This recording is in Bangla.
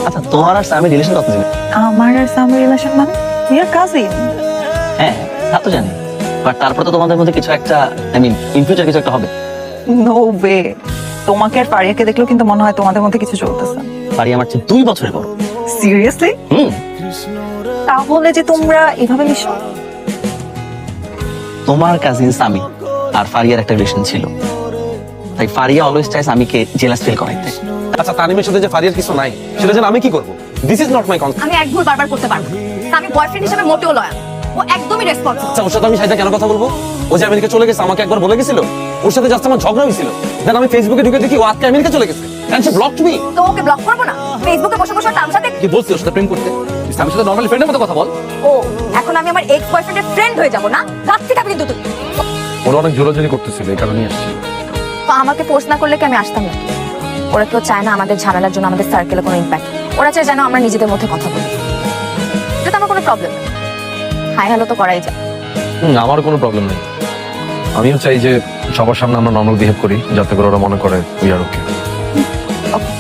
আচ্ছা তোমার আর সামির রিলেশন কত দিন? আমার আর সামির রিলেশন মানে উই আর কাজিন। হ্যাঁ তা তো জানি, বাট তারপর তো তোমাদের মধ্যে কিছু একটা, আই মিন ইন ফিউচার কিছু একটা হবে। নো ওয়ে, তোমাকে আর ফারিয়াকে দেখলেও কিন্তু মনে হয় তোমাদের মধ্যে কিছু চলতেছে। পারি আমার চেয়ে 2 বছরের বড়। সিরিয়াসলি? হুম। তাহলে যে তোমরা এভাবে মিশো? তোমার কাজিন সামি আর ফারিয়ার একটা রিলেশন ছিল, তাই ফারিয়া অলওয়েজ চাই সামিকে জেলাস ফিল করাইতে। আচ্ছা তানিমের সাথে যে ফারিয়ার কিছু নাই সেটা যেন আমি কি করবো? This is not my concern. আমি এক ভুল বারবার করতে পারবো না। আমি বয়ফ্রেন্ড হিসেবে মোটেও লয়াল, ও একদমই রেসপন্সিবল। আচ্ছা ওর সাথে আমি সাইডে কেন কথা বলবো? ও যে আমেরিকা চলে গেছে আমাকে একবার বলে গেছিল, ওর সাথে জাস্ট আমার ঝগড়া হয়েছিল, দেন আমি ফেসবুকে ঢুকে দেখি ও আজকে আমেরিকা চলে গেছে এন্ড শি ব্লকড মি। তো ওকে ব্লক করবো না? ফেসবুকে বসে বসে তার সাথে কি বলছিস ওর সাথে প্রেম করতে? আমি সাথে নরমালি ফ্রেন্ডের মতো কথা বল। ও এখন আমি আমার এক্স বয়ফ্রেন্ডের ফ্রেন্ড হয়ে যাবো না? গাছতে থাকবি কিন্তু তুই। ওরা অনেক জোরাজোরি করতেছিল এই কারণে আসছি। তো আমাকে ফোর্স না করলে কি আমি আসতাম না? ওরা কেউ চায় না আমাদের ঝামেলার জন্য আমাদের সার্কেলে কোনো ইম্প্যাক্ট। ওরা চায় যেন আমরা নিজেদের মধ্যে কথা বলি। এটা তো আমার কোনো প্রবলেম নেই, হাই হ্যালো তো করাই যায়। আমার কোনো প্রবলেম নেই। আমিও চাই যে সবার সামনে আমরা নর্মাল বিহেভ করি, যাতে করে ওরা মনে করে উই আর ওকে। ওকে।